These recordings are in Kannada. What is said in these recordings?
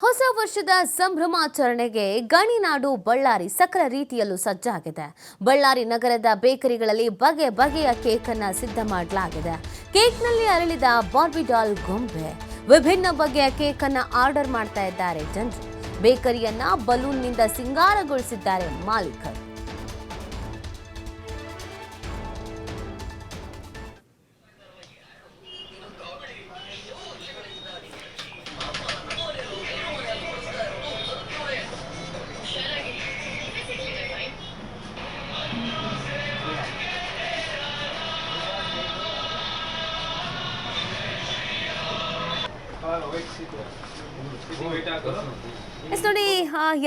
ಹೊಸ ವರ್ಷದ ಸಂಭ್ರಮಾಚರಣೆಗೆ ಗಣಿನಾಡು ಬಳ್ಳಾರಿ ಸಕಲ ರೀತಿಯಲ್ಲೂ ಸಜ್ಜಾಗಿದೆ. ಬಳ್ಳಾರಿ ನಗರದ ಬೇಕರಿಗಳಲ್ಲಿ ಬಗೆ ಬಗೆಯ ಕೇಕ್ ಅನ್ನು ಸಿದ್ಧ ಮಾಡಲಾಗಿದೆ. ಕೇಕ್ನಲ್ಲಿ ಅರಳಿದ ಬಾರ್ಬಿ ಡಾಲ್ ಗೊಂಬೆ, ವಿಭಿನ್ನ ಬಗೆಯ ಕೇಕ್ ಅನ್ನು ಆರ್ಡರ್ ಮಾಡ್ತಾ ಇದ್ದಾರೆ ಜನರು. ಬೇಕರಿಯನ್ನ ಬಲೂನ್ನಿಂದ ಸಿಂಗಾರಗೊಳಿಸಿದ್ದಾರೆ ಮಾಲೀಕರು. ನೋಡಿ,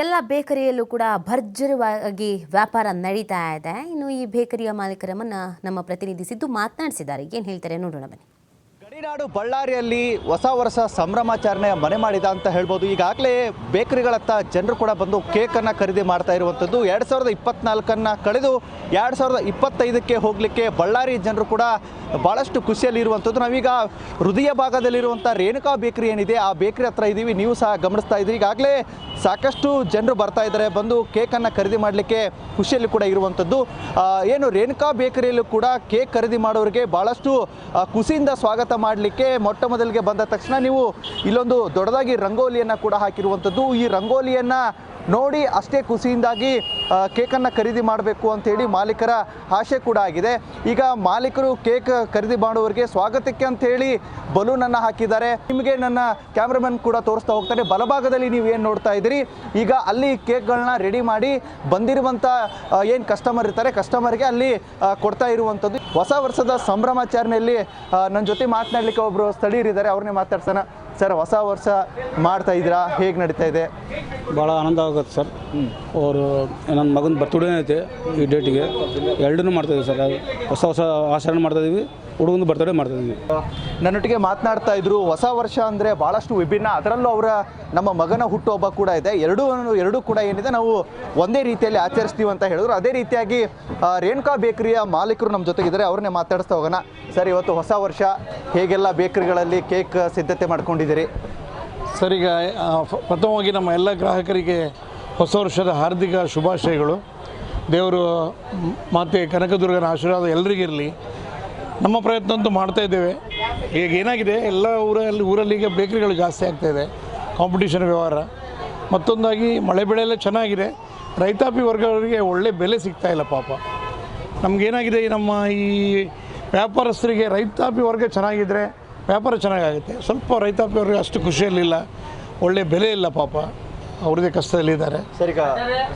ಎಲ್ಲ ಬೇಕರಿಯಲ್ಲೂ ಕೂಡ ಭರ್ಜರಿಯಾಗಿ ವ್ಯಾಪಾರ ನಡೀತಾ ಇದೆ. ಇನ್ನು ಈ ಬೇಕರಿಯ ಮಾಲೀಕರನ್ನ ನಮ್ಮ ಪ್ರತಿನಿಧಿ ಸಿದ್ದು ಮಾತನಾಡಿಸಿದ್ದಾರೆ. ಏನು ಹೇಳ್ತಾರೆ ನೋಡೋಣ ಬನ್ನಿ. ಗಡಿನಾಡು ಬಳ್ಳಾರಿಯಲ್ಲಿ ಹೊಸ ವರ್ಷ ಸಂಭ್ರಮಾಚರಣೆ ಮನೆ ಮಾಡಿದ ಅಂತ ಹೇಳ್ಬೋದು. ಈಗಾಗಲೇ ಬೇಕರಿಗಳತ್ತ ಜನರು ಕೂಡ ಬಂದು ಕೇಕನ್ನು ಖರೀದಿ ಮಾಡ್ತಾ ಇರುವಂಥದ್ದು. 2024 ಕಳೆದು 2025ಕ್ಕೆ ಹೋಗಲಿಕ್ಕೆ ಬಳ್ಳಾರಿ ಜನರು ಕೂಡ ಭಾಳಷ್ಟು ಖುಷಿಯಲ್ಲಿರುವಂಥದ್ದು. ನಾವೀಗ ಹೃದಯ ಭಾಗದಲ್ಲಿರುವಂಥ ರೇಣುಕಾ ಬೇಕರಿ ಏನಿದೆ ಆ ಬೇಕರಿ ಹತ್ರ ಇದ್ದೀವಿ. ನೀವು ಸಹ ಗಮನಿಸ್ತಾ ಇದ್ದೀರಿ. ಈಗಾಗಲೇ ಸಾಕಷ್ಟು ಜನರು ಬರ್ತಾ ಇದ್ದಾರೆ, ಬಂದು ಕೇಕನ್ನು ಖರೀದಿ ಮಾಡಲಿಕ್ಕೆ ಖುಷಿಯಲ್ಲಿ ಕೂಡ ಇರುವಂಥದ್ದು. ಏನು ರೇಣುಕಾ ಬೇಕರಿಯಲ್ಲೂ ಕೂಡ ಕೇಕ್ ಖರೀದಿ ಮಾಡೋರಿಗೆ ಭಾಳಷ್ಟು ಖುಷಿಯಿಂದ ಸ್ವಾಗತ ಮಾಡಲಿಕ್ಕೆ ಮೊಟ್ಟ ಮೊದಲಿಗೆ ಬಂದ ತಕ್ಷಣ ನೀವು ಇಲ್ಲೊಂದು ದೊಡ್ಡದಾಗಿ ರಂಗೋಲಿಯನ್ನು ಕೂಡ ಹಾಕಿರುವಂಥದ್ದು. ಈ ರಂಗೋಲಿಯನ್ನು ನೋಡಿ ಅಷ್ಟೇ ಖುಷಿಯಿಂದಾಗಿ ಕೇಕನ್ನು ಖರೀದಿ ಮಾಡಬೇಕು ಅಂಥೇಳಿ ಮಾಲೀಕರ ಆಶೆ ಕೂಡ ಆಗಿದೆ. ಈಗ ಮಾಲೀಕರು ಕೇಕ್ ಖರೀದಿ ಮಾಡುವವರಿಗೆ ಸ್ವಾಗತಕ್ಕೆ ಅಂಥೇಳಿ ಬಲೂನನ್ನು ಹಾಕಿದ್ದಾರೆ. ನಿಮಗೆ ನನ್ನ ಕ್ಯಾಮ್ರಾಮನ್ ಕೂಡ ತೋರಿಸ್ತಾ ಹೋಗ್ತಾರೆ. ಬಲಭಾಗದಲ್ಲಿ ನೀವು ಏನು ನೋಡ್ತಾ ಇದ್ದೀರಿ, ಈಗ ಅಲ್ಲಿ ಕೇಕ್ಗಳನ್ನ ರೆಡಿ ಮಾಡಿ ಬಂದಿರುವಂಥ ಏನು ಕಸ್ಟಮರ್ ಇರ್ತಾರೆ ಕಸ್ಟಮರ್ಗೆ ಅಲ್ಲಿ ಕೊಡ್ತಾ ಇರುವಂಥದ್ದು. ಹೊಸ ವರ್ಷದ ಸಂಭ್ರಮಾಚರಣೆಯಲ್ಲಿ ನನ್ನ ಜೊತೆ ಮಾತನಾಡಲಿಕ್ಕೆ ಒಬ್ಬರು ಸ್ಥಳೀಯರಿದ್ದಾರೆ, ಅವ್ರನ್ನೇ ಮಾತಾಡ್ಸೋಣ. ಸರ್, ಹೊಸ ವರ್ಷ ಮಾಡ್ತಾ ಇದ್ದೀರಾ, ಹೇಗೆ ನಡೀತಾ ಇದೆ? ಭಾಳ ಆನಂದ ಆಗುತ್ತೆ ಸರ್. ಅವರು ನನ್ನ ಮಗನ ಬರ್ತಡೇ ಐತೆ ಈ ಡೇಟಿಗೆ, ಎರಡನ್ನೂ ಮಾಡ್ತಾಯಿದ್ದೀವಿ ಸರ್. ಹೊಸ ಆಚರಣೆ ಮಾಡ್ತಾಯಿದ್ದೀವಿ, ಹುಡುಗನ ಬರ್ತಡೇ ಮಾಡ್ತಾಯಿದ್ದೀವಿ. ನನ್ನೊಟ್ಟಿಗೆ ಮಾತನಾಡ್ತಾ ಇದ್ರು, ಹೊಸ ವರ್ಷ ಅಂದರೆ ಭಾಳಷ್ಟು ವಿಭಿನ್ನ, ಅದರಲ್ಲೂ ಅವರ ನಮ್ಮ ಮಗನ ಹುಟ್ಟುಹಬ್ಬ ಕೂಡ ಇದೆ. ಎರಡೂ ಕೂಡ ಏನಿದೆ ನಾವು ಒಂದೇ ರೀತಿಯಲ್ಲಿ ಆಚರಿಸ್ತೀವಿ ಅಂತ ಹೇಳಿದ್ರು. ಅದೇ ರೀತಿಯಾಗಿ ರೇಣುಕಾ ಬೇಕರಿಯ ಮಾಲೀಕರು ನಮ್ಮ ಜೊತೆಗಿದ್ದಾರೆ, ಅವ್ರನ್ನೇ ಮಾತಾಡಿಸ್ತಾ ಹೋಗೋಣ. ಸರ್, ಇವತ್ತು ಹೊಸ ವರ್ಷ, ಹೇಗೆಲ್ಲ ಬೇಕರಿಗಳಲ್ಲಿ ಕೇಕ್ ಸಿದ್ಧತೆ ಮಾಡ್ಕೊಂಡಿದ್ದೀರಿ? ಸರ್, ಈಗ ಪ್ರಥಮವಾಗಿ ನಮ್ಮ ಎಲ್ಲ ಗ್ರಾಹಕರಿಗೆ ಹೊಸ ವರ್ಷದ ಹಾರ್ದಿಕ ಶುಭಾಶಯಗಳು. ದೇವರು ಮಾತೆ ಕನಕದುರ್ಗನ ಆಶೀರ್ವಾದ ಎಲ್ಲರಿಗಿರಲಿ. ನಮ್ಮ ಪ್ರಯತ್ನ ಅಂತೂ ಮಾಡ್ತಾ ಇದ್ದೇವೆ. ಈಗ ಏನಾಗಿದೆ, ಎಲ್ಲ ಊರಲ್ಲಿ ಈಗ ಬೇಕರಿಗಳು ಜಾಸ್ತಿ ಆಗ್ತಾಯಿದೆ, ಕಾಂಪಿಟೇಷನ್ ವ್ಯವಹಾರ. ಮತ್ತೊಂದಾಗಿ ಮಳೆ ಬೆಳೆ ಎಲ್ಲ ಚೆನ್ನಾಗಿದೆ, ರೈತಾಪಿ ವರ್ಗದವರಿಗೆ ಒಳ್ಳೆ ಬೆಲೆ ಸಿಗ್ತಾಯಿಲ್ಲ ಪಾಪ. ನಮಗೇನಾಗಿದೆ, ನಮ್ಮ ಈ ವ್ಯಾಪಾರಸ್ಥರಿಗೆ ರೈತಾಪಿ ವರ್ಗ ಚೆನ್ನಾಗಿದ್ದರೆ ವ್ಯಾಪಾರ ಚೆನ್ನಾಗಾಗುತ್ತೆ. ಸ್ವಲ್ಪ ರೈತಾಪಿ ವರ್ಗ ಅಷ್ಟು ಖುಷಿಯಲ್ಲಿಲ್ಲ, ಒಳ್ಳೆ ಬೆಲೆ ಇಲ್ಲ ಪಾಪ, ಅವ್ರದ್ದೇ ಕಷ್ಟದಲ್ಲಿದ್ದಾರೆ. ಸರ್, ಈಗ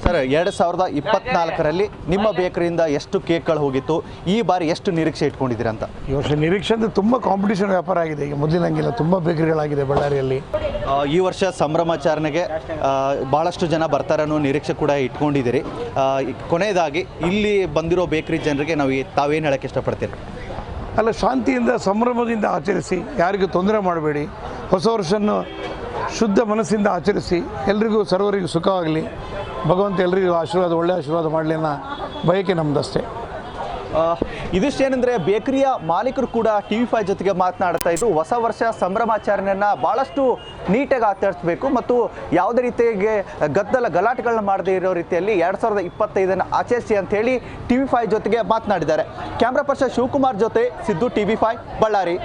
ಸರ್ 2024ರಲ್ಲಿ ನಿಮ್ಮ ಬೇಕರಿಯಿಂದ ಎಷ್ಟು ಕೇಕ್ಗಳು ಹೋಗಿತ್ತು? ಈ ಬಾರಿ ಎಷ್ಟು ನಿರೀಕ್ಷೆ ಇಟ್ಕೊಂಡಿದ್ದೀರಾ ಅಂತ? ಈ ವರ್ಷ ನಿರೀಕ್ಷೆ ಅಂದರೆ ತುಂಬ ಕಾಂಪಿಟೇಷನ್ ವ್ಯಾಪಾರ ಆಗಿದೆ. ಈಗ ಮೊದಲಿನಂಗಿಲ್ಲ, ತುಂಬ ಬೇಕರಿಗಳಾಗಿದೆ ಬಳ್ಳಾರಿಯಲ್ಲಿ. ಈ ವರ್ಷ ಸಂಭ್ರಮಾಚರಣೆಗೆ ಭಾಳಷ್ಟು ಜನ ಬರ್ತಾರೆ ಅನ್ನೋ ನಿರೀಕ್ಷೆ ಕೂಡ ಇಟ್ಕೊಂಡಿದ್ದೀರಿ. ಕೊನೆಯದಾಗಿ ಇಲ್ಲಿ ಬಂದಿರೋ ಬೇಕರಿ ಜನರಿಗೆ ತಾವೇನು ಹೇಳೋಕ್ಕೆ ಇಷ್ಟಪಡ್ತೀರಿ? ಅಲ್ಲ, ಶಾಂತಿಯಿಂದ ಸಂಭ್ರಮದಿಂದ ಆಚರಿಸಿ, ಯಾರಿಗೂ ತೊಂದರೆ ಮಾಡಬೇಡಿ. ಹೊಸ ವರ್ಷವನ್ನು ಶುದ್ಧ ಮನಸ್ಸಿಂದ ಆಚರಿಸಿ, ಎಲ್ರಿಗೂ ಸರ್ವರಿಗೂ ಸುಖವಾಗಲಿ, ಭಗವಂತ ಎಲ್ರಿಗೂ ಒಳ್ಳೆಯ ಆಶೀರ್ವಾದ ಮಾಡಲಿ ಅನ್ನೋ ಬಯಕೆ ನಮ್ಮದಷ್ಟೇ. ಇದಿಷ್ಟೇನೆಂದರೆ ಬೇಕರಿಯ ಮಾಲೀಕರು ಕೂಡ TV5 ಜೊತೆಗೆ ಮಾತನಾಡ್ತಾ ಇದ್ದು, ಹೊಸ ವರ್ಷ ಸಂಭ್ರಮಾಚರಣೆಯನ್ನು ಭಾಳಷ್ಟು ನೀಟಾಗಿ ಆಚರಿಸಬೇಕು ಮತ್ತು ಯಾವುದೇ ರೀತಿಗೆ ಗಲಾಟೆಗಳನ್ನ ಮಾಡದೇ ಇರೋ ರೀತಿಯಲ್ಲಿ 2025 ಆಚರಿಸಿ ಅಂಥೇಳಿ TV5 ಜೊತೆಗೆ ಮಾತನಾಡಿದ್ದಾರೆ. ಕ್ಯಾಮ್ರಾ ಪರ್ಸನ್ ಶಿವಕುಮಾರ್ ಜೊತೆ ಸಿದ್ದು, TV5 ಬಳ್ಳಾರಿ.